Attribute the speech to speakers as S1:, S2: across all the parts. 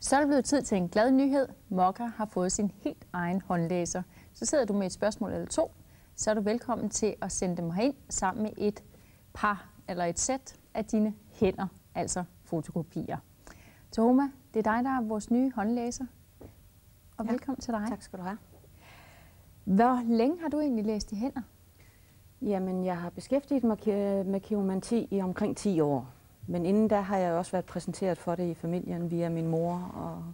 S1: Så er det blevet tid til en glad nyhed. Mokka har fået sin helt egen håndlæser. Så sidder du med et spørgsmål eller to, så er du velkommen til at sende dem herind sammen med et par eller et sæt af dine hænder, altså fotokopier. Tahoma, det er dig, der er vores nye håndlæser. Og ja, velkommen til dig.
S2: Tak skal du have.
S1: Hvor længe har du egentlig læst i hænder?
S2: Jamen, jeg har beskæftiget mig med kiromanti i omkring 10 år. Men inden da har jeg også været præsenteret for det i familien via min mor, og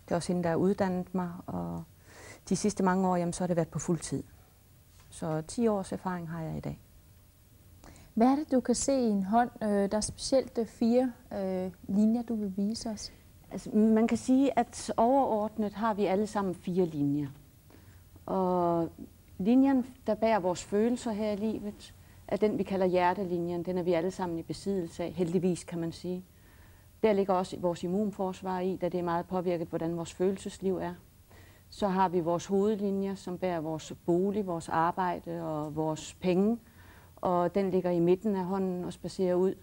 S2: det er også hende, der har uddannet mig. Og de sidste mange år, jamen, så har det været på fuld tid. Så 10 års erfaring har jeg i dag.
S1: Hvad er det, du kan se i en hånd? Der er specielt 4 linjer, du vil vise os.
S2: Altså, man kan sige, at overordnet har vi alle sammen 4 linjer. Og linjen, der bærer vores følelser her i livet, er den, vi kalder hjertelinjen. Den er vi alle sammen i besiddelse af, heldigvis kan man sige. Der ligger også vores immunforsvar i, da det er meget påvirket, hvordan vores følelsesliv er. Så har vi vores hovedlinjer, som bærer vores bolig, vores arbejde og vores penge. Og den ligger i midten af hånden og spacerer ud.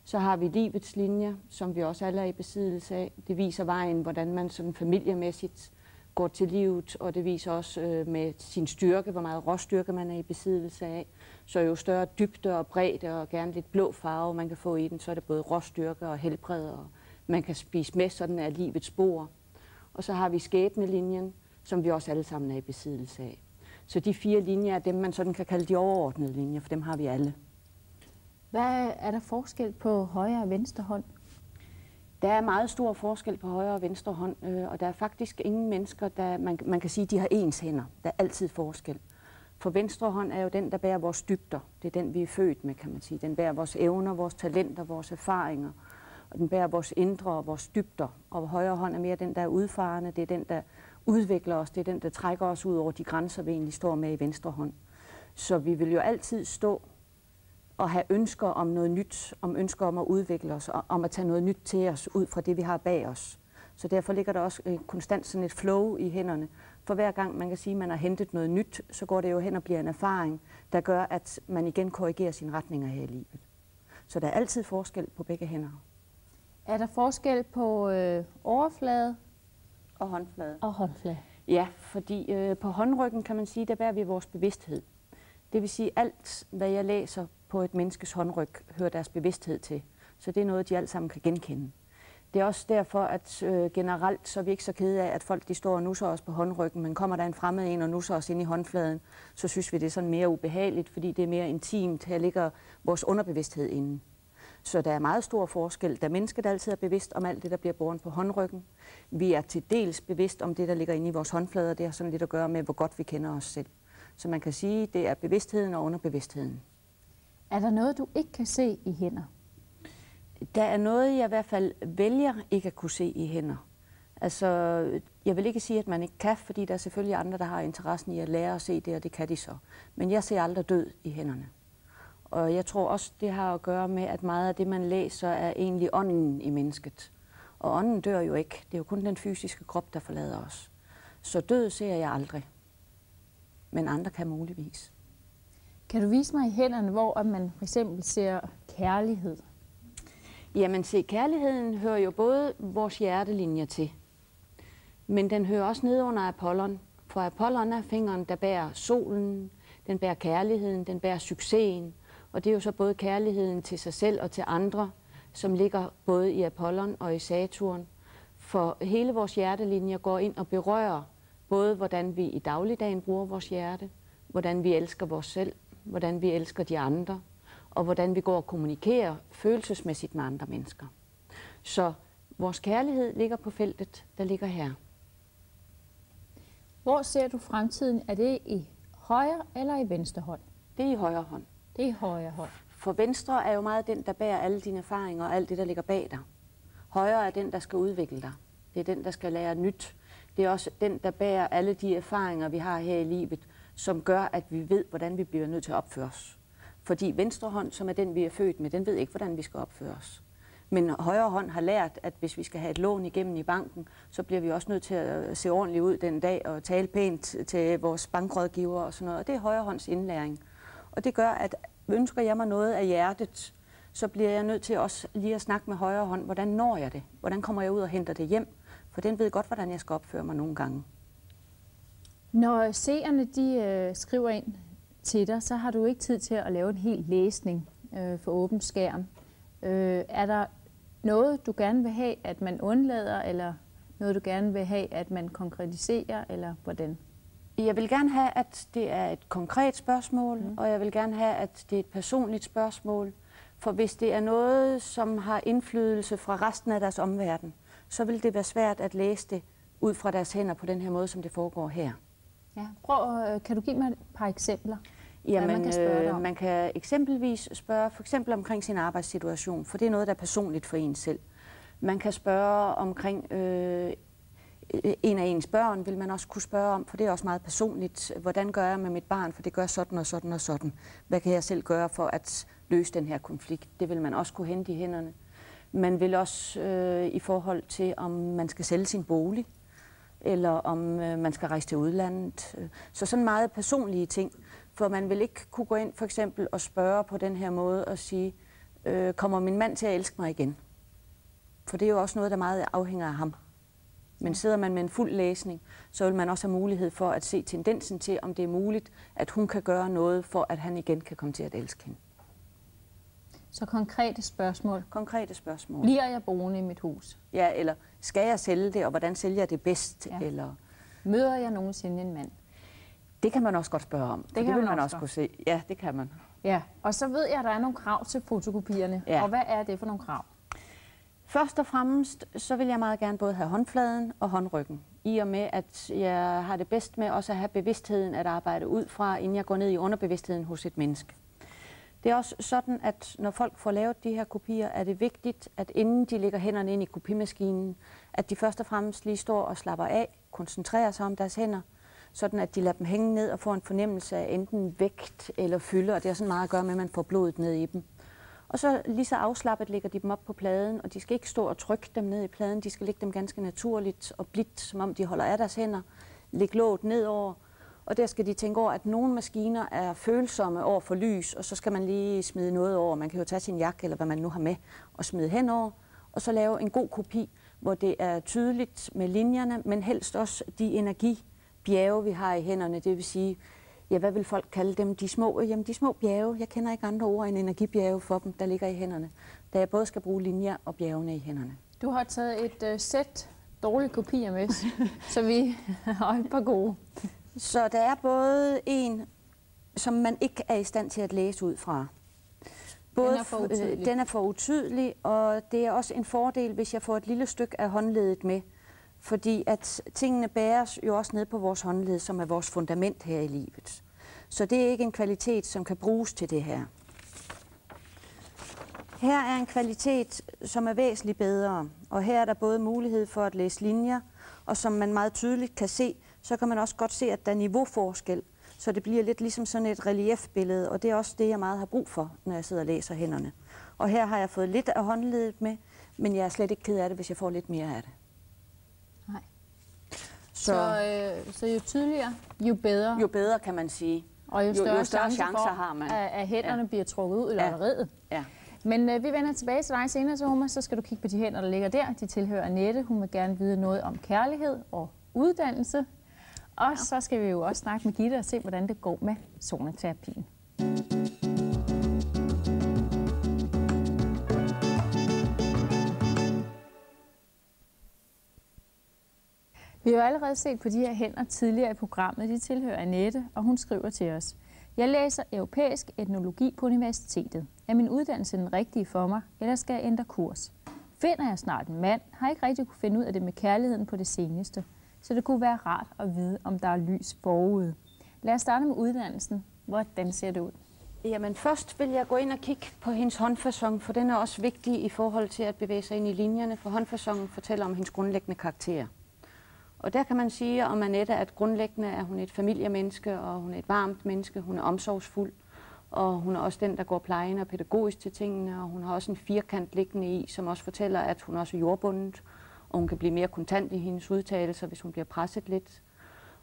S2: Så har vi livets linjer, som vi også alle er i besiddelse af. Det viser vejen, hvordan man sådan familiemæssigt går til livet, og det viser også med sin styrke, hvor meget råstyrke man er i besiddelse af. Så jo større dybde og bredde og gerne lidt blå farve man kan få i den, så er det både råstyrke og helbred, og man kan spise med, sådan er livets spor. Og så har vi skæbnelinjen, som vi også alle sammen er i besiddelse af. Så de 4 linjer er dem, man sådan kan kalde de overordnede linjer, for dem har vi alle.
S1: Hvad er der forskel på højre og venstre hånd?
S2: Der er meget stor forskel på højre og venstre hånd, og der er faktisk ingen mennesker, der man kan sige, de har ens hænder. Der er altid forskel. For venstre hånd er jo den, der bærer vores dybder. Det er den, vi er født med, kan man sige. Den bærer vores evner, vores talenter, vores erfaringer. Og den bærer vores indre og vores dybder. Og højre hånd er mere den, der er udfarende. Det er den, der udvikler os. Det er den, der trækker os ud over de grænser, vi egentlig står med i venstre hånd. Så vi vil jo altid stå og have ønsker om noget nyt, om ønsker om at udvikle os, og om at tage noget nyt til os ud fra det, vi har bag os. Så derfor ligger der også konstant sådan et flow i hænderne. For hver gang man kan sige, at man har hentet noget nyt, så går det jo hen og bliver en erfaring, der gør, at man igen korrigerer sine retninger her i livet. Så der er altid forskel på begge hænder.
S1: Er der forskel på overflade
S2: og håndflade?
S1: Og håndflade.
S2: Ja, fordi på håndryggen kan man sige, der bærer vi vores bevidsthed. Det vil sige, alt hvad jeg læser på et menneskes håndryg, hører deres bevidsthed til. Så det er noget, de alle sammen kan genkende. Det er også derfor, at generelt så er vi ikke så kede af, at folk de står og nusser os på håndryggen, men kommer der en fremmed en og nusser os ind i håndfladen, så synes vi, det er sådan mere ubehageligt, fordi det er mere intimt. Her ligger vores underbevidsthed inde. Så der er meget stor forskel. Der er mennesker, der altid er bevidst om alt det, der bliver båret på håndryggen. Vi er til dels bevidst om det, der ligger inde i vores håndflader. Det har sådan lidt at gøre med, hvor godt vi kender os selv. Så man kan sige, det er bevidstheden og underbevidstheden.
S1: Er der noget, du ikke kan se i hænder?
S2: Der er noget, jeg i hvert fald vælger ikke at kunne se i hænder. Altså, jeg vil ikke sige, at man ikke kan, fordi der er selvfølgelig andre, der har interessen i at lære at se det, og det kan de så. Men jeg ser aldrig død i hænderne. Og jeg tror også, det har at gøre med, at meget af det, man læser, er egentlig ånden i mennesket. Og ånden dør jo ikke. Det er jo kun den fysiske krop, der forlader os. Så død ser jeg aldrig. Men andre kan muligvis.
S1: Kan du vise mig i hænderne, hvor man for eksempel ser kærlighed?
S2: Jamen se, kærligheden hører jo både vores hjertelinjer til, men den hører også ned under Apollon. For Apollon er fingeren, der bærer solen, den bærer kærligheden, den bærer succesen, og det er jo så både kærligheden til sig selv og til andre, som ligger både i Apollon og i Saturn. For hele vores hjertelinjer går ind og berører både, hvordan vi i dagligdagen bruger vores hjerte, hvordan vi elsker vores selv, hvordan vi elsker de andre, og hvordan vi går og kommunikerer følelsesmæssigt med andre mennesker. Så vores kærlighed ligger på feltet, der ligger her.
S1: Hvor ser du fremtiden? Er det i højre eller i venstre hånd?
S2: Det er i højre hånd.
S1: Det er i højre hånd.
S2: For venstre er jo meget den, der bærer alle dine erfaringer og alt det, der ligger bag dig. Højre er den, der skal udvikle dig. Det er den, der skal lære nyt. Det er også den, der bærer alle de erfaringer, vi har her i livet, som gør, at vi ved, hvordan vi bliver nødt til at opføre os. Fordi venstre hånd, som er den, vi er født med, den ved ikke, hvordan vi skal opføre os. Men højre hånd har lært, at hvis vi skal have et lån igennem i banken, så bliver vi også nødt til at se ordentligt ud den dag og tale pænt til vores bankrådgiver og sådan noget. Og det er højre hånds indlæring. Og det gør, at ønsker jeg mig noget af hjertet, så bliver jeg nødt til også lige at snakke med højre hånd. Hvordan når jeg det? Hvordan kommer jeg ud og henter det hjem? For den ved godt, hvordan jeg skal opføre mig nogle gange.
S1: Når seerne de skriver ind til dig, så har du ikke tid til at lave en hel læsning for åben skærm. Er der noget, du gerne vil have, at man undlader, eller noget, du gerne vil have, at man konkretiserer, eller hvordan?
S2: Jeg vil gerne have, at det er et konkret spørgsmål, og jeg vil gerne have, at det er et personligt spørgsmål. For hvis det er noget, som har indflydelse fra resten af deres omverden, så vil det være svært at læse det ud fra deres hænder på den her måde, som det foregår her.
S1: Ja, kan du give mig et par eksempler?
S2: Jamen, man kan eksempelvis spørge for eksempel omkring sin arbejdssituation, for det er noget, der er personligt for en selv. Man kan spørge omkring en af ens børn, vil man også kunne spørge om, for det er også meget personligt. Hvordan gør jeg med mit barn, for det gør sådan og sådan og sådan. Hvad kan jeg selv gøre for at løse den her konflikt? Det vil man også kunne hente i hænderne. Man vil også i forhold til, om man skal sælge sin bolig, eller om man skal rejse til udlandet. Så sådan meget personlige ting. For man vil ikke kunne gå ind for eksempel og spørge på den her måde og sige, kommer min mand til at elske mig igen? For det er jo også noget, der meget afhænger af ham. Men sidder man med en fuld læsning, så vil man også have mulighed for at se tendensen til, om det er muligt, at hun kan gøre noget, for at han igen kan komme til at elske hende.
S1: Så konkrete spørgsmål.
S2: Konkrete spørgsmål.
S1: Bliver jeg boende i mit hus?
S2: Ja, eller skal jeg sælge det, og hvordan sælger jeg det bedst? Ja. Eller
S1: møder jeg nogensinde en mand?
S2: Det kan man også godt spørge om. Det vil man også kunne se. Ja, det kan man.
S1: Ja, og så ved jeg, at der er nogle krav til fotokopierne. Ja. Og hvad er det for nogle krav?
S2: Først og fremmest, så vil jeg meget gerne både have håndfladen og håndryggen. I og med, at jeg har det bedst med også at have bevidstheden at arbejde ud fra, inden jeg går ned i underbevidstheden hos et menneske. Det er også sådan, at når folk får lavet de her kopier, er det vigtigt, at inden de lægger hænderne ind i kopimaskinen, at de først og fremmest lige står og slapper af, koncentrerer sig om deres hænder, sådan at de lader dem hænge ned og får en fornemmelse af enten vægt eller fylde, og det har sådan meget at gøre med, at man får blodet ned i dem. Og så lige så afslappet lægger de dem op på pladen, og de skal ikke stå og trykke dem ned i pladen, de skal lægge dem ganske naturligt og blidt, som om de holder af deres hænder, lægge låget nedover, og der skal de tænke over, at nogle maskiner er følsomme over for lys, og så skal man lige smide noget over. Man kan jo tage sin jakke, eller hvad man nu har med, og smide henover, og så lave en god kopi, hvor det er tydeligt med linjerne, men helst også de energibjerge, vi har i hænderne, det vil sige, ja, hvad vil folk kalde dem? De små bjerge. Jeg kender ikke andre ord end energibjerge for dem, der ligger i hænderne, da jeg både skal bruge linjer og bjergene i hænderne.
S1: Du har taget et sæt dårlige kopier med, så vi har et par gode.
S2: Så der er både en, som man ikke er i stand til at læse ud fra. Den er for utydelig, og det er også en fordel, hvis jeg får et lille stykke af håndledet med. Fordi at tingene bæres jo også ned på vores håndled, som er vores fundament her i livet. Så det er ikke en kvalitet, som kan bruges til det her. Her er en kvalitet, som er væsentligt bedre, og her er der både mulighed for at læse linjer, og som man meget tydeligt kan se, så kan man også godt se, at der er niveauforskel, så det bliver lidt ligesom sådan et reliefbillede, og det er også det, jeg meget har brug for, når jeg sidder og læser hænderne. Og her har jeg fået lidt af håndledet med, men jeg er slet ikke ked af det, hvis jeg får lidt mere af det.
S1: Nej. Så jo tydeligere, jo bedre.
S2: Jo bedre, kan man sige.
S1: Og jo større
S2: chancer
S1: for,
S2: har man.
S1: At hænderne bliver trukket ud i lotteriet.
S2: Ja.
S1: Men vi vender tilbage til dig senere, Soma, så skal du kigge på de hænder, der ligger der. De tilhører Annette. Hun vil gerne vide noget om kærlighed og uddannelse. Og så skal vi jo også snakke med Gitte og se, hvordan det går med zoneterapien. Vi har jo allerede set på de her hænder tidligere i programmet. De tilhører Annette, og hun skriver til os: Jeg læser europæisk etnologi på universitetet. Er min uddannelse den rigtige for mig, eller skal jeg ændre kurs? Finder jeg snart en mand, har jeg ikke rigtig kunne finde ud af det med kærligheden på det seneste. Så det kunne være rart at vide, om der er lys forude. Lad os starte med uddannelsen. Hvordan ser det ud?
S2: Jamen først vil jeg gå ind og kigge på hendes håndfacon, for den er også vigtig i forhold til at bevæge sig ind i linjerne, for håndfaconen fortæller om hendes grundlæggende karakter. Og der kan man sige om Annette, at grundlæggende er hun et familiemenneske, og hun er et varmt menneske, hun er omsorgsfuld, og hun er også den, der går plejende og pædagogisk til tingene, og hun har også en firkant liggende i, som også fortæller, at hun også er jordbundet, og hun kan blive mere kontant i hendes udtalelser, hvis hun bliver presset lidt.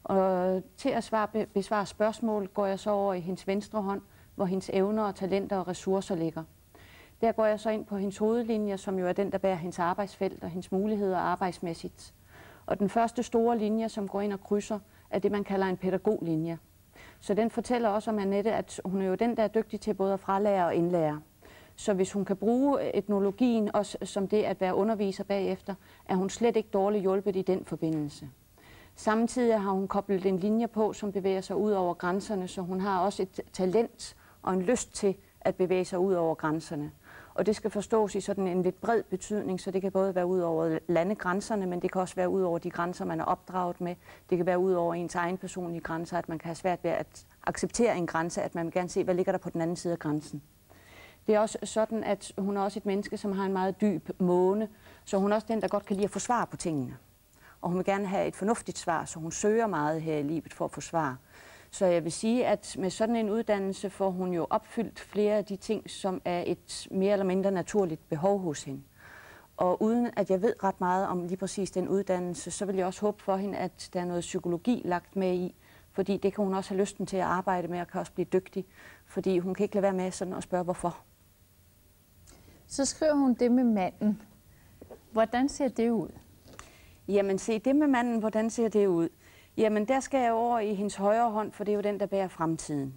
S2: Og til at besvare spørgsmål går jeg så over i hendes venstre hånd, hvor hendes evner og talenter og ressourcer ligger. Der går jeg så ind på hendes hovedlinje, som jo er den, der bærer hendes arbejdsfelt og hendes muligheder arbejdsmæssigt. Og den første store linje, som går ind og krydser, er det, man kalder en pædagoglinje. Så den fortæller også om Annette, at hun er jo den, der er dygtig til både at fralære og indlære. Så hvis hun kan bruge etnologien også som det at være underviser bagefter, er hun slet ikke dårligt hjulpet i den forbindelse. Samtidig har hun koblet en linje på, som bevæger sig ud over grænserne, så hun har også et talent og en lyst til at bevæge sig ud over grænserne. Og det skal forstås i sådan en lidt bred betydning, så det kan både være ud over landegrænserne, men det kan også være ud over de grænser, man er opdraget med. Det kan være ud over ens egen personlige grænser, at man kan have svært ved at acceptere en grænse, at man vil gerne se, hvad ligger der på den anden side af grænsen. Det er også sådan, at hun er også et menneske, som har en meget dyb måne, så hun er også den, der godt kan lide at få svar på tingene. Og hun vil gerne have et fornuftigt svar, så hun søger meget her i livet for at få svar. Så jeg vil sige, at med sådan en uddannelse får hun jo opfyldt flere af de ting, som er et mere eller mindre naturligt behov hos hende. Og uden at jeg ved ret meget om lige præcis den uddannelse, så vil jeg også håbe for hende, at der er noget psykologi lagt med i. Fordi det kan hun også have lysten til at arbejde med, og kan også blive dygtig. Fordi hun kan ikke lade være med sådan at spørge, hvorfor.
S1: Så skriver hun det med manden. Hvordan ser det ud?
S2: Jamen se, det med manden, hvordan ser det ud? Jamen der skal jeg over i hendes højre hånd, for det er jo den, der bærer fremtiden.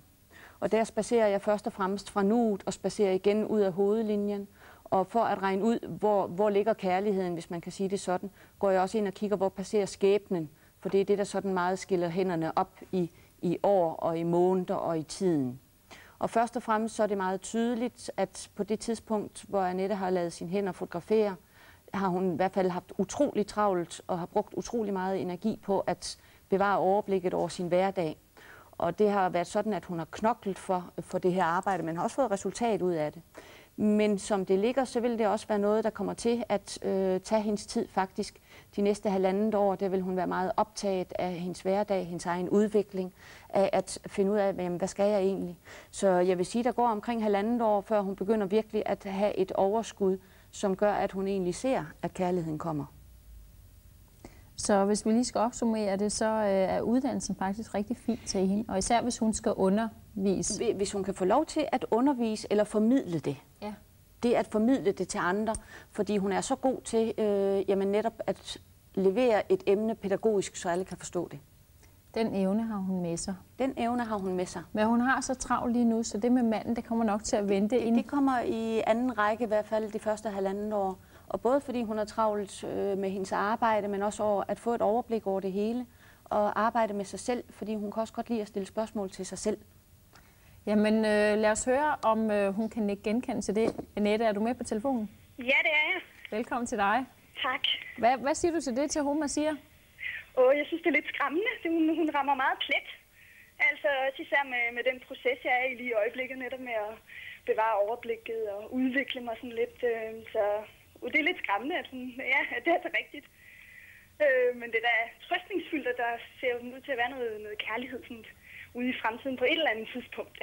S2: Og der spacerer jeg først og fremmest fra nuet og spacerer igen ud af hovedlinjen. Og for at regne ud, hvor ligger kærligheden, hvis man kan sige det sådan, går jeg også ind og kigger, hvor passerer skæbnen. For det er det, der sådan meget skiller hænderne op i år og i måneder og i tiden. Og først og fremmest så er det meget tydeligt, at på det tidspunkt, hvor Annette har ladet sine hænder fotografere, har hun i hvert fald haft utrolig travlt og har brugt utrolig meget energi på at bevare overblikket over sin hverdag. Og det har været sådan, at hun har knoklet for det her arbejde, men har også fået resultat ud af det. Men som det ligger, så vil det også være noget, der kommer til at tage hendes tid faktisk. De næste 1,5 år, der vil hun være meget optaget af hendes hverdag, hendes egen udvikling, af at finde ud af, hvad skal jeg egentlig. Så jeg vil sige, der går omkring 1,5 år, før hun begynder virkelig at have et overskud, som gør, at hun egentlig ser, at kærligheden kommer.
S1: Så hvis vi lige skal opsummere det, så er uddannelsen faktisk rigtig fint til hende, og især hvis hun skal undervise.
S2: Hvis hun kan få lov til at undervise eller formidle det.
S1: Ja.
S2: Det at formidle det til andre, fordi hun er så god til jamen netop at levere et emne pædagogisk, så alle kan forstå det.
S1: Den evne har hun med sig.
S2: Den evne har hun med sig.
S1: Men hun har så travlt lige nu, så det med manden, det kommer nok til at vente ind.
S2: Det kommer i anden række, i hvert fald de første 1,5 år. Og både fordi hun er travlt med hendes arbejde, men også over at få et overblik over det hele, og arbejde med sig selv, fordi hun kan også godt lide at stille spørgsmål til sig selv.
S1: Jamen, lad os høre, om hun kan ikke genkende til det. Annette, er du med på telefonen?
S3: Ja, det er jeg.
S1: Velkommen til dig.
S3: Tak.
S1: Hvad siger du til det, til Homa siger?
S3: Jeg synes, det er lidt skræmmende. Hun rammer meget plet. Altså også især med den proces, jeg er i lige i øjeblikket, netop med at bevare overblikket og udvikle mig sådan lidt. Så det er lidt skræmmende, at hun, ja, det er så rigtigt. Men det er da trøstningsfyldt, at der ser ud til at være noget kærlighed sådan, ude i fremtiden på et eller andet tidspunkt.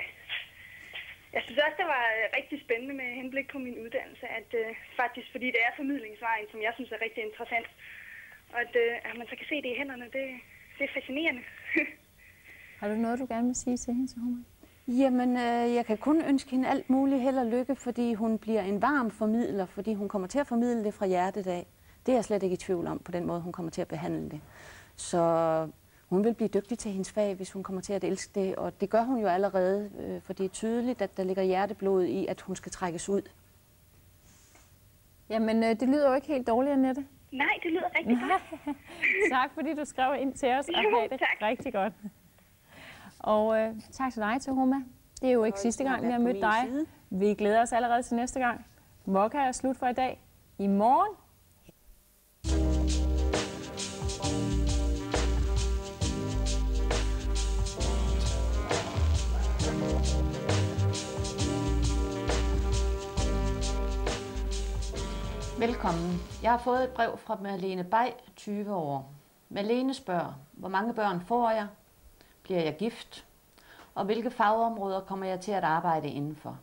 S3: Jeg synes også, det var rigtig spændende med henblik på min uddannelse, at faktisk, fordi det er formidlingsvejen, som jeg synes er rigtig interessant, og at man så kan se det i hænderne, det er fascinerende.
S1: Har du noget, du gerne vil sige til hende, Homa?
S2: Jamen, jeg kan kun ønske hende alt muligt held og lykke, fordi hun bliver en varm formidler, fordi hun kommer til at formidle det fra hjertet af. Det er jeg slet ikke i tvivl om, på den måde, hun kommer til at behandle det. Så hun vil blive dygtig til hendes fag, hvis hun kommer til at elske det, og det gør hun jo allerede, for det er tydeligt, at der ligger hjerteblod i, at hun skal trækkes ud.
S1: Jamen, det lyder jo ikke helt dårligt, Annette.
S3: Nej, det lyder rigtig godt.
S1: Tak, fordi du skrev ind til os, og have det rigtig godt. Og tak til dig, Homa. Det er jo ikke sidste gang, vi har mødt dig. Vi glæder os allerede til næste gang. Mokka er slut for i dag. I morgen.
S2: Velkommen. Jeg har fået et brev fra Malene Bay, 20 år. Malene spørger, hvor mange børn får jeg? Bliver jeg gift? Og hvilke fagområder kommer jeg til at arbejde indenfor?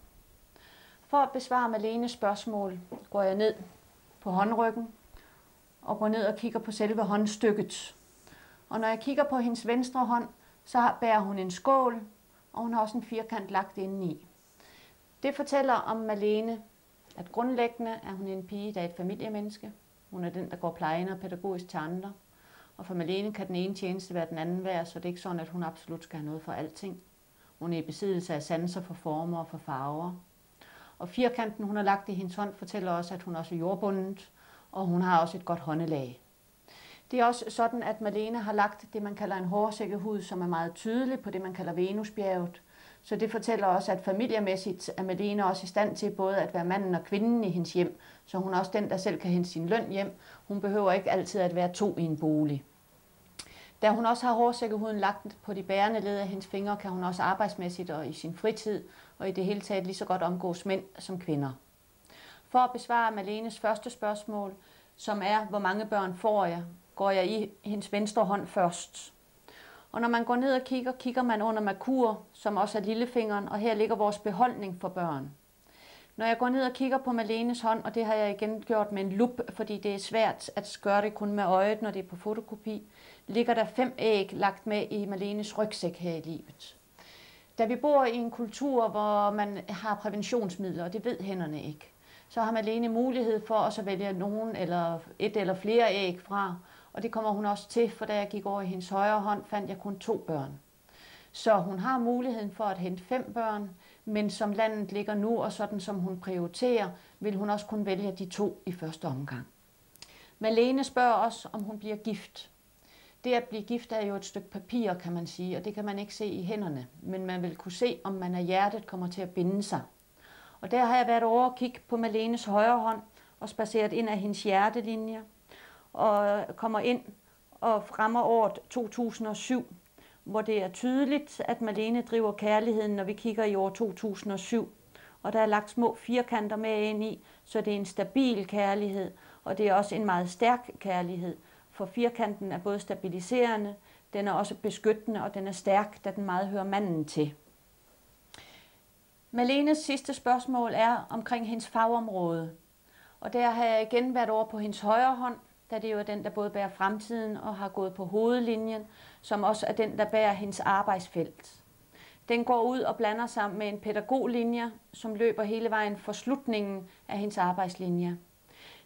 S2: For at besvare Malenes spørgsmål, går jeg ned på håndryggen og går ned og kigger på selve håndstykket. Og når jeg kigger på hendes venstre hånd, så bærer hun en skål, og hun har også en firkant lagt indeni. Det fortæller om Malene, at grundlæggende er hun en pige, der er et familiemenneske. Hun er den, der går plejende og pædagogisk til andre. Og for Malene kan den ene tjeneste være den anden værd, så det er ikke sådan, at hun absolut skal have noget for alting. Hun er i besiddelse af sanser for former og for farver. Og firkanten, hun har lagt i hendes hånd, fortæller også, at hun også er jordbundet, og hun har også et godt håndelag. Det er også sådan, at Malene har lagt det, man kalder en hårsækkehud, som er meget tydelig på det, man kalder Venusbjerget. Så det fortæller også, at familiemæssigt er Malene også i stand til både at være manden og kvinden i hendes hjem, så hun er også den, der selv kan hente sin løn hjem. Hun behøver ikke altid at være to i en bolig. Da hun også har hårsækkehuden lagt på de bærende led af hendes fingre, kan hun også arbejdsmæssigt og i sin fritid og i det hele taget lige så godt omgås mænd som kvinder. For at besvare Malenes første spørgsmål, som er, hvor mange børn får jeg, går jeg i hendes venstre hånd først. Og når man går ned og kigger man under makur, som også er lillefingeren, og her ligger vores beholdning for børn. Når jeg går ned og kigger på Malenes hånd, og det har jeg igen gjort med en lup, fordi det er svært at gøre det kun med øjet, når det er på fotokopi, ligger der 5 æg lagt med i Malenes rygsæk her i livet. Da vi bor i en kultur, hvor man har præventionsmidler, og det ved hænderne ikke, så har Malene mulighed for også at vælge nogen eller et eller flere æg fra, og det kommer hun også til, for da jeg gik over i hendes højre hånd, fandt jeg kun 2 børn. Så hun har muligheden for at hente 5 børn, men som landet ligger nu, og sådan som hun prioriterer, vil hun også kun vælge de 2 i første omgang. Malene spørger også, om hun bliver gift. Det at blive gift er jo et stykke papir, kan man sige, og det kan man ikke se i hænderne, men man vil kunne se, om man af hjertet kommer til at binde sig. Og der har jeg været over og kigge på Malenes højre hånd og spaceret ind af hendes hjertelinjer, og kommer ind og rammer året 2007, hvor det er tydeligt, at Malene driver kærligheden, når vi kigger i år 2007. Og der er lagt små firkanter med ind i, så det er en stabil kærlighed, og det er også en meget stærk kærlighed. For firkanten er både stabiliserende, den er også beskyttende, og den er stærk, da den meget hører manden til. Malenes sidste spørgsmål er omkring hendes fagområde. Og der har jeg igen været over på hendes højre hånd, da det jo er den, der både bærer fremtiden og har gået på hovedlinjen, som også er den, der bærer hendes arbejdsfelt. Den går ud og blander sig med en pædagoglinje, som løber hele vejen for slutningen af hendes arbejdslinje.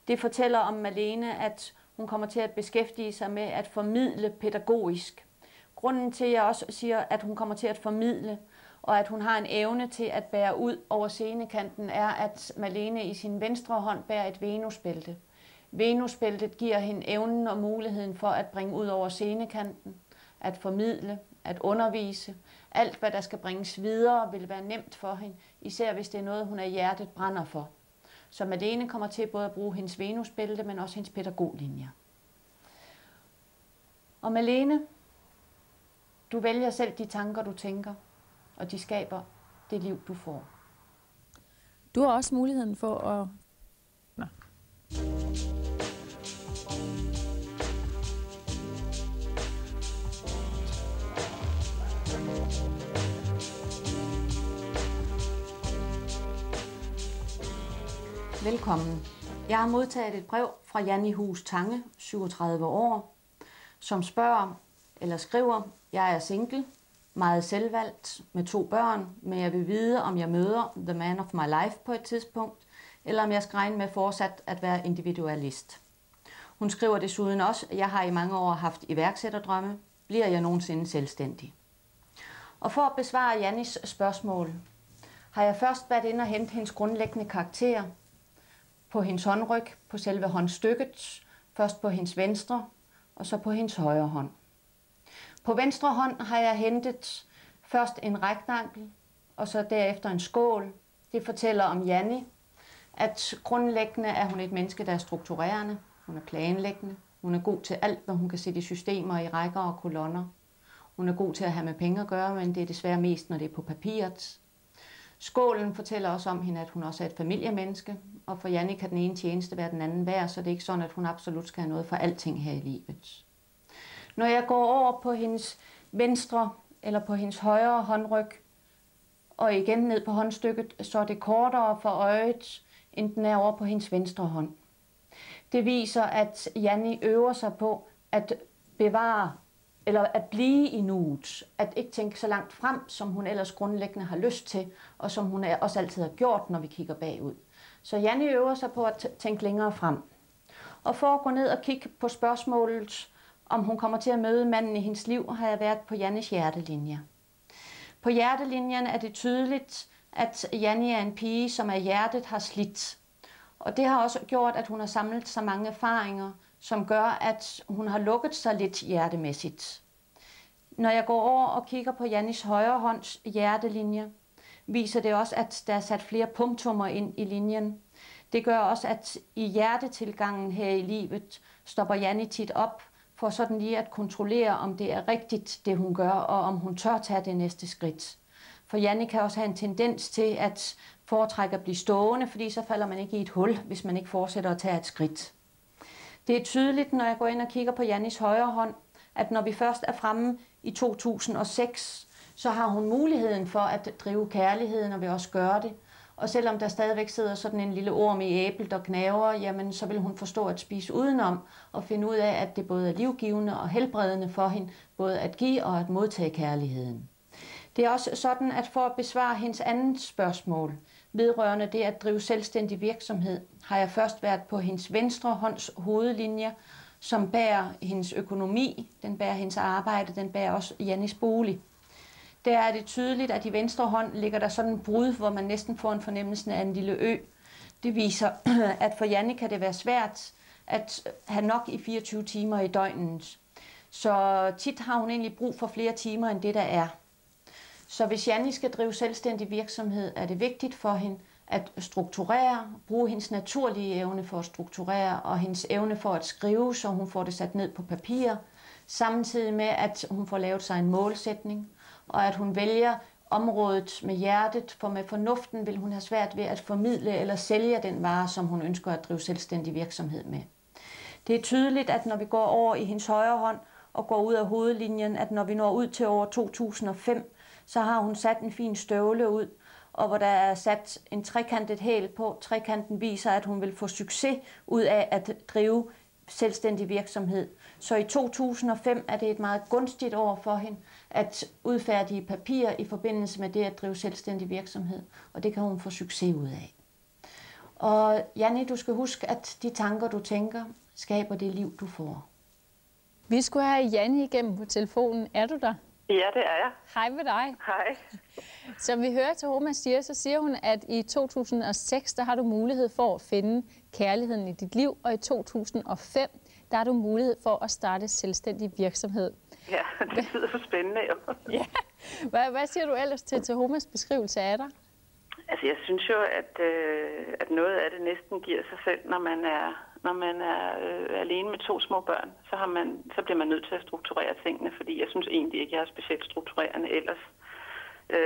S2: Det fortæller om Malene, at hun kommer til at beskæftige sig med at formidle pædagogisk. Grunden til, at jeg også siger, at hun kommer til at formidle, og at hun har en evne til at bære ud over scenekanten, er, at Malene i sin venstre hånd bærer et venusbælte. Venusbæltet giver hende evnen og muligheden for at bringe ud over scenekanten, at formidle, at undervise. Alt, hvad der skal bringes videre, vil være nemt for hende, især hvis det er noget, hun af hjertet brænder for. Så Malene kommer til både at bruge hendes venusbælte, men også hendes pædagoglinjer. Og Malene, du vælger selv de tanker, du tænker, og de skaber det liv, du får.
S1: Du har også muligheden for at...
S2: Velkommen. Jeg har modtaget et brev fra Janni Hus Tange, 37 år, som spørger eller skriver, jeg er single, meget selvvalgt med 2 børn, men jeg vil vide, om jeg møder the man of my life på et tidspunkt, eller om jeg skal regne med fortsat at være individualist. Hun skriver desuden også, at jeg har i mange år haft iværksætterdrømme. Bliver jeg nogensinde selvstændig? Og for at besvare Jannis spørgsmål, har jeg først været inde og hente hendes grundlæggende karakter på hendes håndryg, på selve håndstykket, først på hendes venstre og så på hendes højre hånd. På venstre hånd har jeg hentet først en rektankel og så derefter en skål. Det fortæller om Janni, at grundlæggende er hun et menneske, der er strukturerende, hun er planlæggende, hun er god til alt, hvad hun kan sætte i systemer, i rækker og kolonner. Hun er god til at have med penge at gøre, men det er desværre mest, når det er på papiret. Skålen fortæller også om hende, at hun også er et familiemenneske, og for Janni kan den ene tjeneste være den anden værd, så det er ikke sådan, at hun absolut skal have noget for alting her i livet. Når jeg går over på hendes venstre eller på hendes højre håndryg, og igen ned på håndstykket, så er det kortere for øjet, end den er over på hendes venstre hånd. Det viser, at Janni øver sig på at bevare eller at blive i nuet, at ikke tænke så langt frem, som hun ellers grundlæggende har lyst til, og som hun også altid har gjort, når vi kigger bagud. Så Janni øver sig på at tænke længere frem. Og for at gå ned og kigge på spørgsmålet om hun kommer til at møde manden i hendes liv, har jeg været på Jannis hjertelinje. På hjertelinjen er det tydeligt, at Janni er en pige, som af hjertet har slidt. Og det har også gjort, at hun har samlet så mange erfaringer, som gør, at hun har lukket sig lidt hjertemæssigt. Når jeg går over og kigger på Jannis højre hånds hjertelinje, viser det også, at der er sat flere punktummer ind i linjen. Det gør også, at i hjertetilgangen her i livet stopper Janni tit op for sådan lige at kontrollere, om det er rigtigt, det hun gør, og om hun tør tage det næste skridt. For Janni kan også have en tendens til at foretrække at blive stående, fordi så falder man ikke i et hul, hvis man ikke fortsætter at tage et skridt. Det er tydeligt, når jeg går ind og kigger på Jannis højre hånd, at når vi først er fremme i 2006, så har hun muligheden for at drive kærligheden og vil også gøre det. Og selvom der stadigvæk sidder sådan en lille orm i æblet og gnaver, jamen så vil hun forstå at spise udenom og finde ud af, at det både er livgivende og helbredende for hende, både at give og at modtage kærligheden. Det er også sådan, at for at besvare hendes andet spørgsmål, vedrørende det at drive selvstændig virksomhed, har jeg først været på hendes venstre hånds hovedlinje, som bærer hendes økonomi, den bærer hendes arbejde, den bærer også Jannis bolig. Der er det tydeligt, at i venstre hånd ligger der sådan en brud, hvor man næsten får en fornemmelse af en lille ø. Det viser, at for Janni kan det være svært at have nok i 24 timer i døgnet. Så tit har hun egentlig brug for flere timer end det, der er. Så hvis Janni skal drive selvstændig virksomhed, er det vigtigt for hende at strukturere, bruge hendes naturlige evne for at strukturere, og hendes evne for at skrive, så hun får det sat ned på papir, samtidig med, at hun får lavet sig en målsætning, og at hun vælger området med hjertet, for med fornuften vil hun have svært ved at formidle eller sælge den vare, som hun ønsker at drive selvstændig virksomhed med. Det er tydeligt, at når vi går over i hendes højre hånd og går ud af hovedlinjen, at når vi når ud til år 2005, så har hun sat en fin støvle ud, og hvor der er sat en trekantet hæl på. Trekanten viser, at hun vil få succes ud af at drive selvstændig virksomhed. Så i 2005 er det et meget gunstigt år for hende at udfærdige papirer i forbindelse med det at drive selvstændig virksomhed, og det kan hun få succes ud af. Og Janni, du skal huske, at de tanker, du tænker, skaber det liv, du får.
S1: Vi skulle have Janni igennem på telefonen. Er du der?
S4: Ja, det er jeg.
S1: Hej med dig.
S4: Hej.
S1: Som vi hører til Roma siger, så siger hun, at i 2006, der har du mulighed for at finde kærligheden i dit liv, og i 2005, der har du mulighed for at starte selvstændig virksomhed.
S4: Ja, det lyder så spændende.
S1: Ja. Hvad siger du ellers til Homas beskrivelse af dig?
S4: Altså, jeg synes jo, at noget af det næsten giver sig selv, når man er alene med 2 små børn. Så bliver man nødt til at strukturere tingene, fordi jeg synes egentlig ikke, jeg er specielt strukturerende ellers.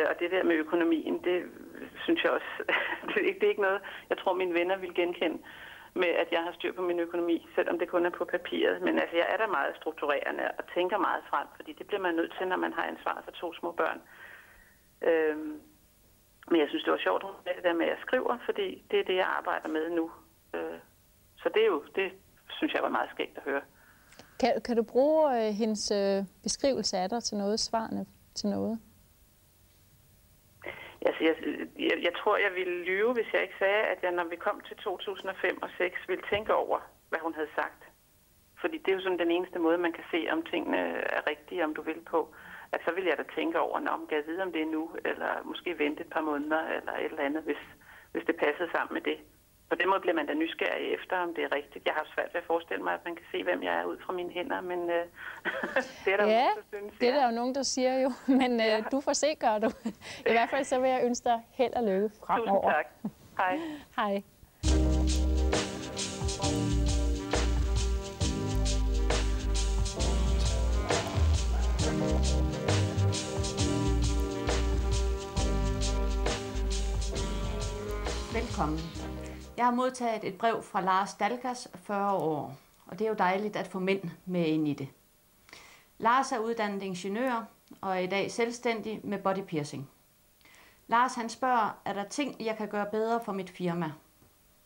S4: Og det der med økonomien, det synes jeg også, det er ikke noget, jeg tror mine venner vil genkende med, at jeg har styr på min økonomi, selvom det kun er på papiret. Men altså, jeg er da meget strukturerende og tænker meget frem, fordi det bliver man nødt til, når man har ansvar for 2 små børn. Men jeg synes, det var sjovt med det der med, at jeg skriver, fordi det er det, jeg arbejder med nu. Så det synes jeg var meget skægt at høre.
S1: Kan du bruge hendes beskrivelse af dig til noget, svarene til noget?
S4: Altså, jeg tror, jeg ville lyve, hvis jeg ikke sagde, at jeg, når vi kom til 2005 og 2006, ville tænke over, hvad hun havde sagt. Fordi det er jo sådan den eneste måde, man kan se, om tingene er rigtige, om du vil på. At så vil jeg da tænke over, om jeg vide, om det er nu, eller måske vente et par måneder, eller et eller andet, hvis det passede sammen med det. På den måde bliver man da nysgerrig efter, om det er rigtigt. Jeg har svært ved at forestille mig, at man kan se, hvem jeg er ud fra mine hænder, men det er der jo nogen, der synes.
S1: Det er der jo nogen, der siger jo, men du får se, gør du. I hvert fald så vil jeg ønske dig held og lykke fremover.
S4: Tusind tak. Hej.
S1: Hej.
S2: Velkommen. Jeg har modtaget et brev fra Lars Dalgas, 40 år, og det er jo dejligt at få mænd med ind i det. Lars er uddannet ingeniør og er i dag selvstændig med body piercing. Lars han spørger, er der ting, jeg kan gøre bedre for mit firma?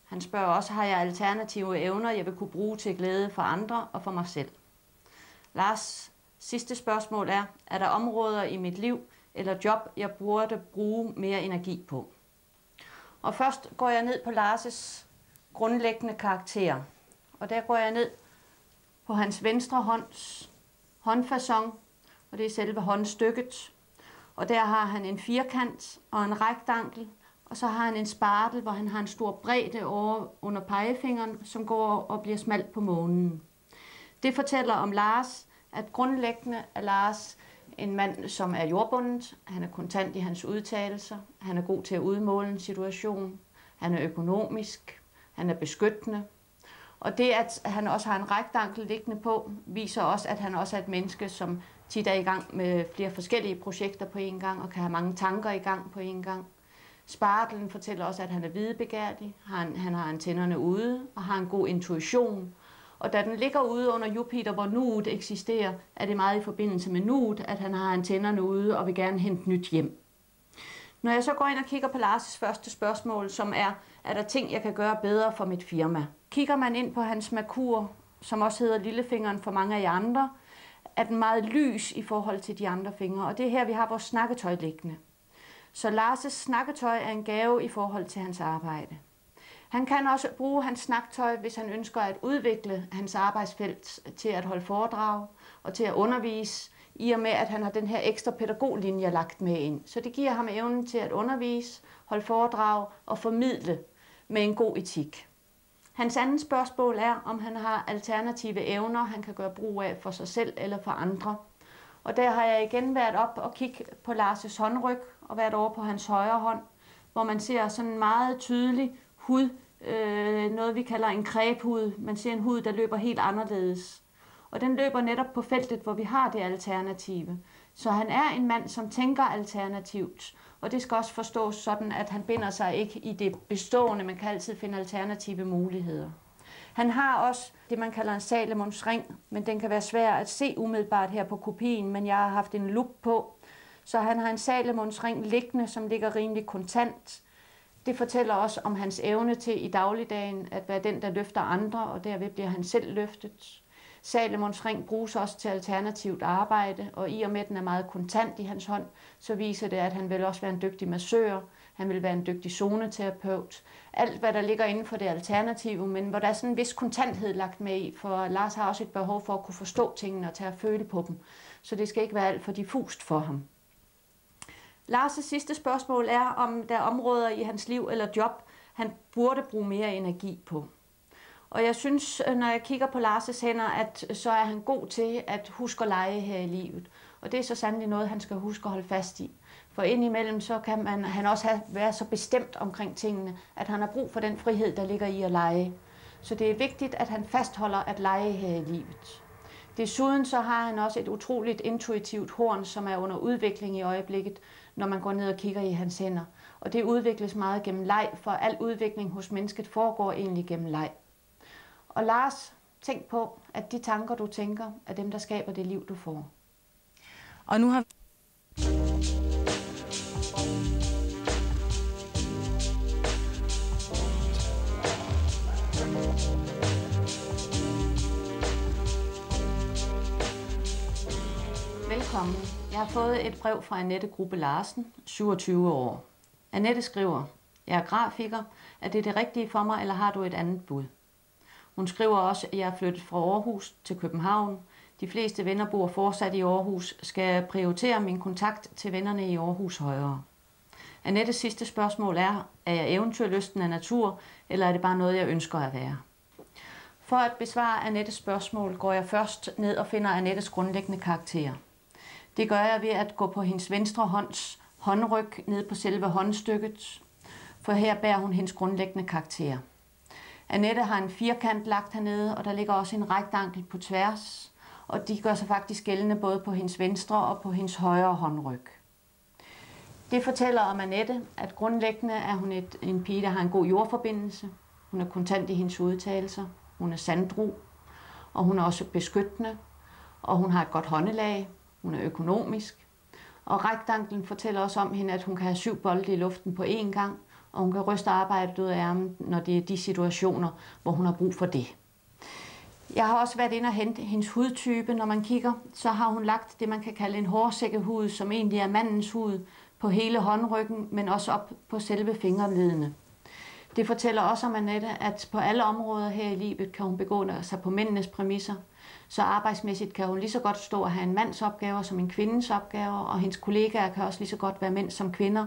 S2: Han spørger også, har jeg alternative evner, jeg vil kunne bruge til glæde for andre og for mig selv? Lars' sidste spørgsmål er der områder i mit liv eller job, jeg burde bruge mere energi på? Og først går jeg ned på Lars' grundlæggende karakter. Og der går jeg ned på hans venstre hånds håndfasong, og det er selve håndstykket. Og der har han en firkant og en rektankel, og så har han en spartel, hvor han har en stor bredde over under pegefingeren, som går og bliver smalt på månen. Det fortæller om Lars, at grundlæggende er Lars en mand, som er jordbundet. Han er kontant i hans udtalelser. Han er god til at udmåle en situation. Han er økonomisk. Han er beskyttende. Og det, at han også har en rektankel liggende på, viser også, at han også er et menneske, som tit er i gang med flere forskellige projekter på en gang, og kan have mange tanker i gang på en gang. Spartelen fortæller også, at han er videbegærlig. Han har antennerne ude og har en god intuition. Og da den ligger ude under Jupiter, hvor nuet eksisterer, er det meget i forbindelse med nuet, at han har antennerne ude og vil gerne hente nyt hjem. Når jeg så går ind og kigger på Lars' første spørgsmål, som er der ting, jeg kan gøre bedre for mit firma? Kigger man ind på hans Merkur, som også hedder lillefingeren for mange af jer andre, er den meget lys i forhold til de andre fingre. Og det er her, vi har vores snakketøj liggende. Så Lars' snakketøj er en gave i forhold til hans arbejde. Han kan også bruge hans snaktøj, hvis han ønsker at udvikle hans arbejdsfelt til at holde foredrag og til at undervise, i og med at han har den her ekstra pædagoglinje lagt med ind. Så det giver ham evnen til at undervise, holde foredrag og formidle med en god etik. Hans andet spørgsmål er, om han har alternative evner, han kan gøre brug af for sig selv eller for andre. Og der har jeg igen været op og kigge på Lars' håndryg og været over på hans højre hånd, hvor man ser sådan en meget tydelig hud, noget vi kalder en kræbhud. Man ser en hud, der løber helt anderledes. Og den løber netop på feltet, hvor vi har det alternative. Så han er en mand, som tænker alternativt. Og det skal også forstås sådan, at han binder sig ikke i det bestående. Man kan altid finde alternative muligheder. Han har også det, man kalder en Salomons ring, men den kan være svær at se umiddelbart her på kopien, men jeg har haft en lup på. Så han har en Salomons ring liggende, som ligger rimelig kontant. Det fortæller også om hans evne til i dagligdagen at være den, der løfter andre, og derved bliver han selv løftet. Salomons ring bruges også til alternativt arbejde, og i og med, at den er meget kontant i hans hånd, så viser det, at han vil også være en dygtig massør, han vil være en dygtig zoneterapeut. Alt, hvad der ligger inden for det alternative, men hvor der er sådan en vis kontanthed lagt med i, for Lars har også et behov for at kunne forstå tingene og tage at føle på dem, så det skal ikke være alt for diffust for ham. Lars' sidste spørgsmål er, om der er områder i hans liv eller job, han burde bruge mere energi på. Og jeg synes, når jeg kigger på Lars' hænder, at så er han god til at huske at lege her i livet. Og det er så sandelig noget, han skal huske at holde fast i. For indimellem så kan han også være så bestemt omkring tingene, at han har brug for den frihed, der ligger i at lege. Så det er vigtigt, at han fastholder at lege her i livet. Desuden så har han også et utroligt intuitivt horn, som er under udvikling i øjeblikket, når man går ned og kigger i hans hænder. Og det udvikles meget gennem leg, for al udvikling hos mennesket foregår egentlig gennem leg. Og Lars, tænk på, at de tanker, du tænker, er dem, der skaber det liv, du får.
S1: Og nu har
S2: Velkommen. Jeg har fået et brev fra Annette Grubbe Larsen, 27 år. Annette skriver, jeg er grafiker. Er det det rigtige for mig, eller har du et andet bud? Hun skriver også, at jeg er flyttet fra Aarhus til København. De fleste venner bor fortsat i Aarhus. Skal jeg prioritere min kontakt til vennerne i Aarhus højere? Annettes sidste spørgsmål er jeg eventyrlysten af natur, eller er det bare noget, jeg ønsker at være? For at besvare Annettes spørgsmål, går jeg først ned og finder Annettes grundlæggende karakter. Det gør jeg ved at gå på hendes venstre hånds håndryg ned på selve håndstykket, for her bærer hun hendes grundlæggende karakter. Annette har en firkant lagt hernede, og der ligger også en rektankel på tværs, og de gør sig faktisk gældende både på hendes venstre og på hendes højre håndryg. Det fortæller om Annette, at grundlæggende er hun en pige, der har en god jordforbindelse. Hun er kontant i hendes udtalelser. Hun er sandru, og hun er også beskyttende, og hun har et godt håndelag. Hun er økonomisk. Og rektanklen fortæller også om hende, at hun kan have 7 bolde i luften på én gang, og hun kan ryste arbejdet ud af ærmen, når det er de situationer, hvor hun har brug for det. Jeg har også været inde og hente hendes hudtype. Når man kigger, så har hun lagt det, man kan kalde en hårsækkehud, som egentlig er mandens hud, på hele håndryggen, men også op på selve fingerledene. Det fortæller også om Annette, at på alle områder her i livet kan hun begå sig på mændenes præmisser. Så arbejdsmæssigt kan hun lige så godt stå og have en mands opgaver som en kvindens opgaver, og hendes kollegaer kan også lige så godt være mænd som kvinder.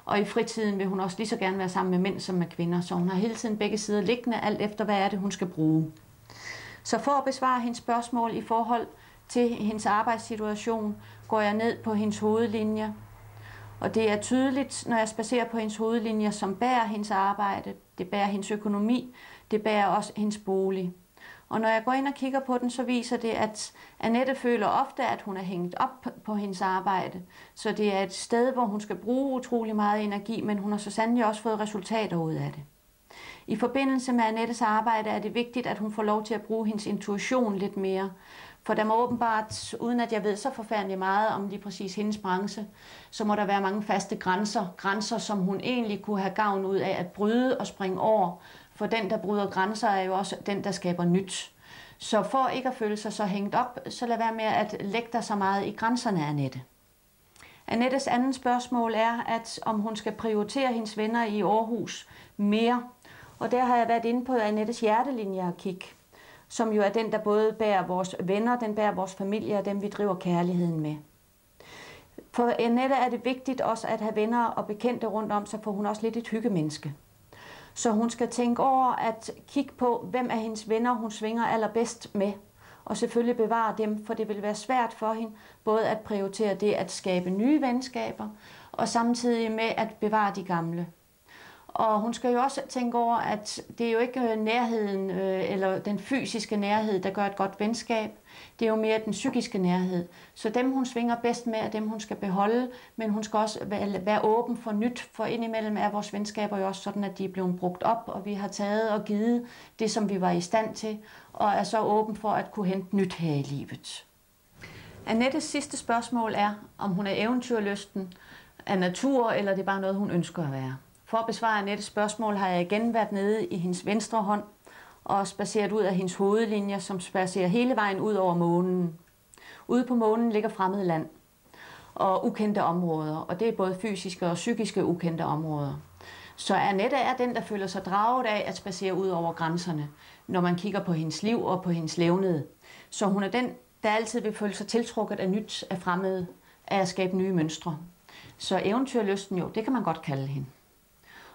S2: Og i fritiden vil hun også lige så gerne være sammen med mænd som med kvinder, så hun har hele tiden begge sider liggende, alt efter hvad er det, hun skal bruge. Så for at besvare hendes spørgsmål i forhold til hendes arbejdssituation, går jeg ned på hendes hovedlinjer. Og det er tydeligt, når jeg spacerer på hendes hovedlinjer, som bærer hendes arbejde, det bærer hendes økonomi, det bærer også hendes bolig. Og når jeg går ind og kigger på den, så viser det, at Annette føler ofte, at hun er hængt op på hendes arbejde. Så det er et sted, hvor hun skal bruge utrolig meget energi, men hun har så sandelig også fået resultater ud af det. I forbindelse med Annettes arbejde er det vigtigt, at hun får lov til at bruge hendes intuition lidt mere. For der må åbenbart, uden at jeg ved så forfærdeligt meget om lige præcis hendes branche, så må der være mange faste grænser. Grænser, som hun egentlig kunne have gavn ud af at bryde og springe over. For den, der bryder grænser, er jo også den, der skaber nyt. Så for ikke at føle sig så hængt op, så lad være med at lægge dig så meget i grænserne, Annette. Annettes andet spørgsmål er, at om hun skal prioritere hendes venner i Aarhus mere. Og der har jeg været inde på Annettes hjertelinje at kigge, som jo er den, der både bærer vores venner, den bærer vores familie og dem, vi driver kærligheden med. For Annette er det vigtigt også at have venner og bekendte rundt om sig, for hun er også lidt et hyggemenneske. Så hun skal tænke over at kigge på, hvem af hendes venner hun svinger allerbedst med. Og selvfølgelig bevare dem, for det vil være svært for hende både at prioritere det at skabe nye venskaber, og samtidig med at bevare de gamle. Og hun skal jo også tænke over, at det er jo ikke nærheden eller den fysiske nærhed, der gør et godt venskab. Det er jo mere den psykiske nærhed. Så dem, hun svinger bedst med, er dem, hun skal beholde, men hun skal også være åben for nyt, for indimellem er vores venskaber jo også sådan, at de er blevet brugt op, og vi har taget og givet det, som vi var i stand til, og er så åben for at kunne hente nyt her i livet. Annettes sidste spørgsmål er, om hun er eventyrlysten af natur, eller det er bare noget, hun ønsker at være. For at besvare Annettes spørgsmål har jeg igen været nede i hendes venstre hånd og spaceret ud af hendes hovedlinjer, som spacerer hele vejen ud over månen. Ude på månen ligger fremmed land og ukendte områder, og det er både fysiske og psykiske ukendte områder. Så Annette er den, der føler sig draget af at spacere ud over grænserne, når man kigger på hendes liv og på hendes levned. Så hun er den, der altid vil føle sig tiltrukket af nyt, af fremmede, af at skabe nye mønstre. Så eventyrlysten, jo, det kan man godt kalde hende.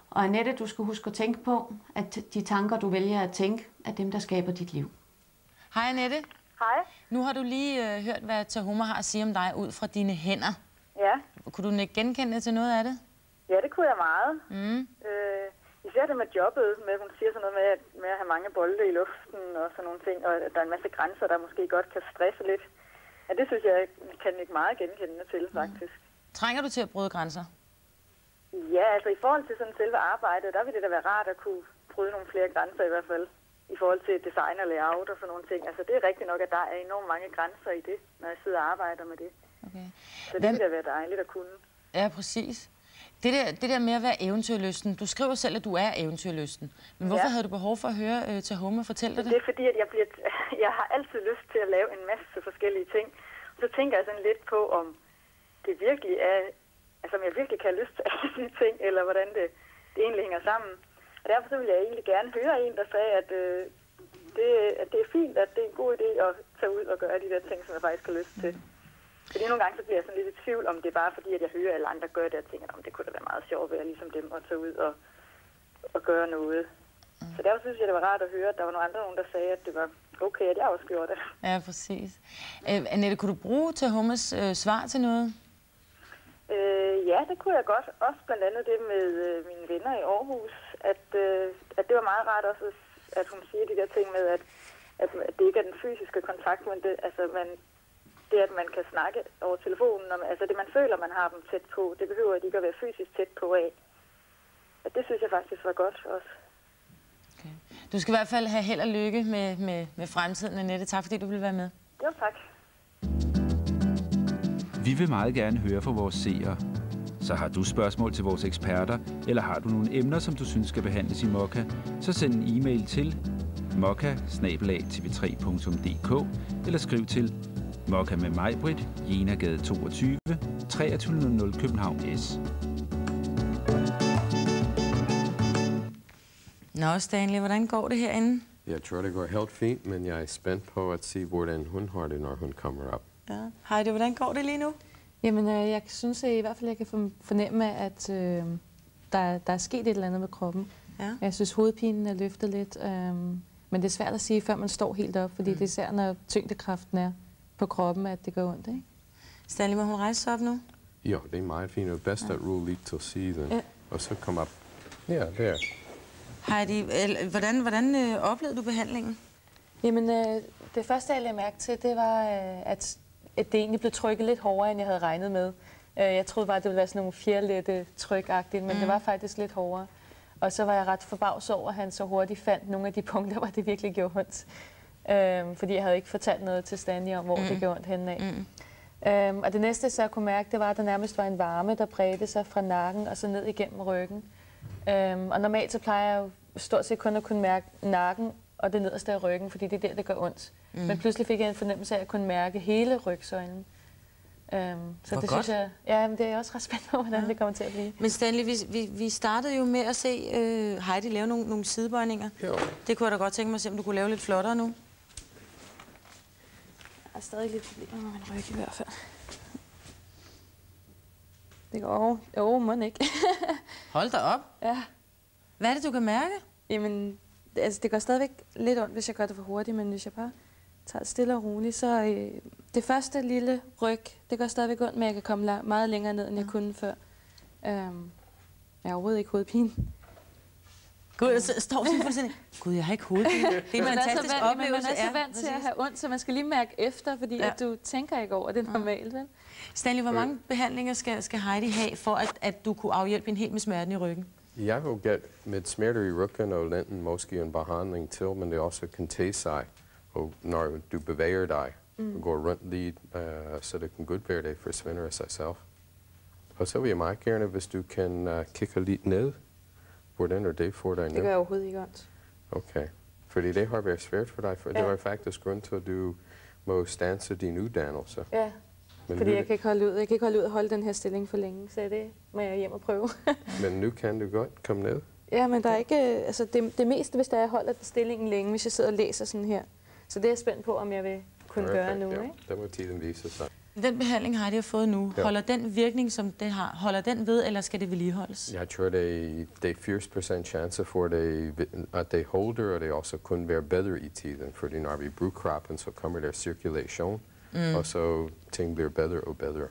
S2: Og Annette, du skal huske at tænke på, at de tanker, du vælger at tænke, er dem, der skaber dit liv.
S5: Hej Annette.
S3: Hej.
S5: Nu har du lige hørt, hvad Tahoma har at sige om dig ud fra dine hænder.
S3: Ja.
S5: Kunne du ikke genkende til noget af det?
S3: Ja, det kunne jeg meget. Især det med jobbet, med hun siger sådan noget med at have mange bolde i luften og sådan nogle ting, og at der er en masse grænser, der måske godt kan stresse lidt. Ja, det synes jeg kan ikke meget genkendende til, faktisk.
S5: Trænger du til at bryde grænser?
S3: Ja, altså i forhold til sådan selve arbejdet, der vil det da være rart at kunne bryde nogle flere grænser i hvert fald. I forhold til design og layout og sådan nogle ting. Altså det er rigtigt nok, at der er enormt mange grænser i det, når jeg sidder og arbejder med det.
S5: Okay.
S3: Så det vil da være dejligt at kunne.
S5: Ja, præcis. Det der med at være eventyrlysten, du skriver selv, at du er eventyrlysten. Men hvorfor havde du behov for at høre Tahoma fortælle dig det?
S3: Det er fordi, at jeg har altid lyst til at lave en masse forskellige ting. Så tænker jeg sådan lidt på, om det virkelig er... Altså, om jeg virkelig kan have lyst til alle de ting, eller hvordan det egentlig hænger sammen. Og derfor så vil jeg egentlig gerne høre en, der sagde, at det er fint, at det er en god idé at tage ud og gøre de der ting, som jeg faktisk har lyst til. Fordi nogle gange så bliver jeg sådan lidt i tvivl, om det er bare fordi, at jeg hører alle andre gøre det, og tænker, at det kunne da være meget sjovt at være ligesom dem og tage ud og gøre noget. Så derfor synes jeg, det var rart at høre, at der var nogle andre, der sagde, at det var okay, at jeg også gjorde det.
S5: Ja, præcis. Annette, kunne du bruge Tahomas svar til noget?
S3: Ja, det kunne jeg godt. Også blandt andet det med mine venner i Aarhus, at det var meget rart også, at hun siger de der ting med, at det ikke er den fysiske kontakt, men det at man kan snakke over telefonen, altså det man føler, man har dem tæt på, det behøver ikke at være fysisk tæt på af. Og det synes jeg faktisk var godt også.
S5: Okay. Du skal i hvert fald have held og lykke med fremtiden, Annette. Tak fordi du ville være med.
S3: Jo, tak.
S6: Vi vil meget gerne høre fra vores seere. Så har du spørgsmål til vores eksperter, eller har du nogle emner, som du synes skal behandles i Mokka, så send en e-mail til mokka@tv3.dk eller skriv til Mokka med Majbritt, Jenagade 22, 2300 København S.
S5: Nå, Stanley, hvordan går det herinde?
S7: Jeg tror, det går helt fint, men jeg er spændt på at se, hvordan hun har det, når hun kommer op.
S5: Ja. Heidi, hvordan går det lige nu?
S8: Jamen, jeg synes i hvert fald, jeg kan fornemme, at der er sket et eller andet med kroppen.
S5: Ja.
S8: Jeg synes, hovedpinen er løftet lidt, men det er svært at sige, før man står helt op, fordi det er især, når tyngdekraften er på kroppen, at det gør ondt, ikke?
S5: Stanley, må hun rejse sig op nu?
S7: Jo, det er meget fint. Det er bedst at rulle lidt til siden, og så komme op. Ja, der.
S5: Heidi, hvordan oplevede du behandlingen?
S8: Jamen, det første, jeg lagde mærke til, det var, at det egentlig blev trykket lidt hårdere, end jeg havde regnet med. Jeg troede bare, det ville være sådan nogle fjerlette tryk-agtigt, men det var faktisk lidt hårdere. Og så var jeg ret forbavset over, at han så hurtigt fandt nogle af de punkter, hvor det virkelig gjorde ondt. Fordi jeg havde ikke fortalt noget til Stanley om, hvor det gjorde ondt henne af. Og det næste, så jeg kunne mærke, det var, at der nærmest var en varme, der bredte sig fra nakken og så ned igennem ryggen. Og normalt så plejer jeg jo stort set kun at kunne mærke nakken og det nederste af ryggen, fordi det er der, det gør ondt. Men pludselig fik jeg en fornemmelse af, at jeg kunne mærke hele rygsøjlen. Så det synes jeg, ja, men det er jeg også ret spændt på, hvordan det kommer til at blive.
S5: Men Stanley, vi startede jo med at se Heidi lave nogle sidebøjninger.
S7: Jo.
S5: Det kunne jeg da godt tænke mig at se, om du kunne lave lidt flottere nu.
S8: Jeg har stadig lidt problemer med min ryg i hvert fald. Det går må ikke.
S5: Hold da op.
S8: Ja.
S5: Hvad er det, du kan mærke?
S8: Jamen, altså det går stadigvæk lidt ondt, hvis jeg gør det for hurtigt, men hvis jeg bare tager det stille og roligt, så det første lille ryg, det går stadigvæk ondt, men jeg kan komme meget længere ned, end jeg kunne før. Jeg har overhovedet ikke hovedpine.
S5: Gud, jeg står sådan fuldstændig. Gud, jeg har ikke hovedpine. Det er en fantastisk oplevelse.
S8: Man er så vant til at have ondt, så man skal lige mærke efter, fordi at du tænker ikke over, det er normalt. Vel?
S5: Stanley, hvor mange behandlinger skal Heidi have, for at du kunne afhjælpe hende helt med smerten i ryggen?
S7: Jeg har gået med smerter i ryggen og enten måske en behandling til, men det også kan tage sig, og når du bevæger dig og går rundt lidt, så det kan godt være, det forsvinder af sig selv. Og så vil jeg meget gerne, hvis du kan kigge lidt ned. Hvordan er det for dig nu?
S8: Det gør overhovedet ikke ondt.
S7: Okay. Fordi det har været svært for dig, for det var faktisk grund til, at du må standse din uddannelse.
S8: Ja,
S7: men
S8: fordi jeg kan ikke holde ud. Jeg kan ikke holde ud og holde den her stilling for længe, så det må jeg hjem og prøve.
S7: Men nu kan du godt komme ned?
S8: Ja, men der er ikke... Altså det meste, hvis jeg holder stillingen længe, hvis jeg sidder og læser sådan her. Så det er jeg spændt på, om jeg vil kunne gøre nu,
S7: ja.
S8: ikke?
S7: Der må tiden vise sig.
S5: Den behandling, Heidi har fået nu, holder den virkning, som det har, holder den ved, eller skal det vedligeholdes?
S7: Jeg tror, det er 80% chance for, at det holder, og det også kunne være bedre i tiden. Fordi når vi bruger kroppen, så kommer der cirkulation, og så ting bliver bedre og bedre.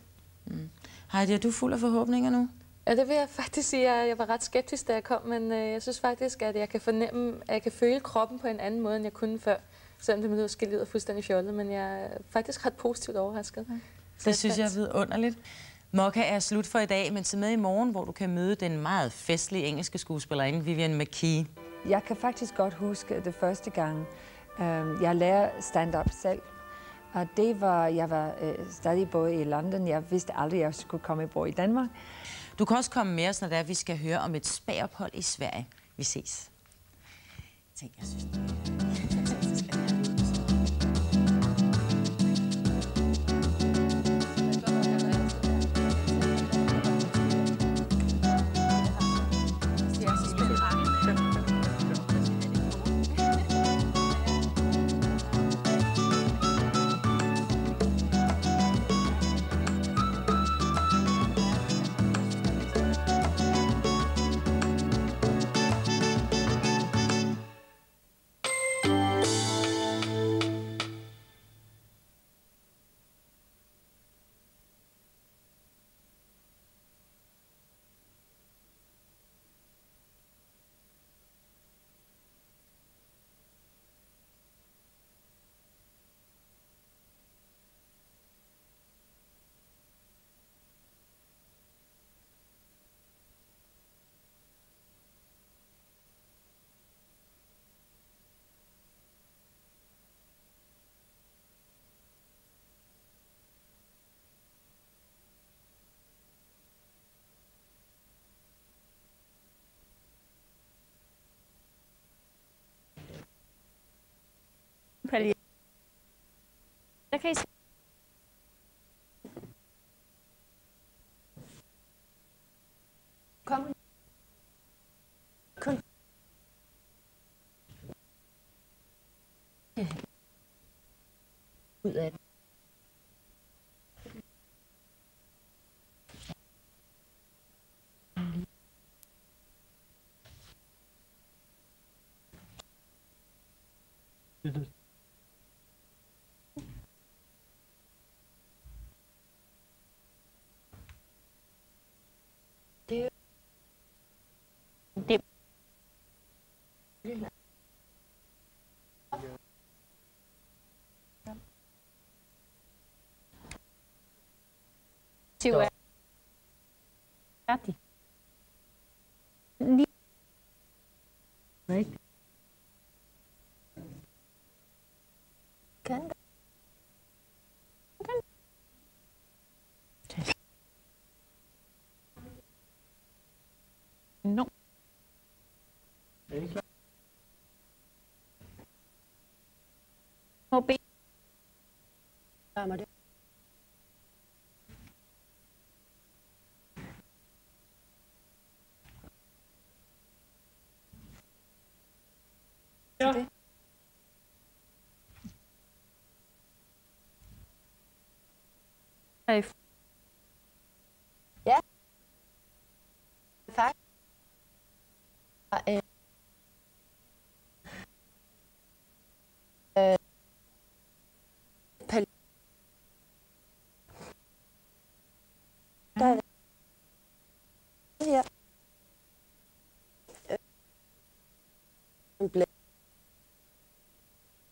S5: Heidi, er du fuld af forhåbninger nu?
S8: Ja, det vil jeg faktisk sige. Jeg var ret skeptisk, da jeg kom, men jeg synes faktisk, at jeg kan fornemme, at jeg kan føle kroppen på en anden måde, end jeg kunne før. Selvom det måske lyder fuldstændig fjollet, men jeg er faktisk ret positivt overrasket.
S5: Det synes jeg er vidunderligt. Mokka er slut for i dag, men så med i morgen, hvor du kan møde den meget festlige engelske skuespillerinde Vivian McKee.
S9: Jeg kan faktisk godt huske det første gang, jeg lærte stand-up selv. Og det var, jeg var stadig både i London. Jeg vidste aldrig, at jeg skulle komme i bor i Danmark.
S5: Du kan også komme med os, når vi skal høre om et spagophold i Sverige. Vi ses. Jeg synes, det er fantastisk.
S1: Der kan I se.
S9: Kom.
S5: ud af det.
S1: Færdig. Lige. Right. Kan no. HB. Rammer det. Ja. Hey.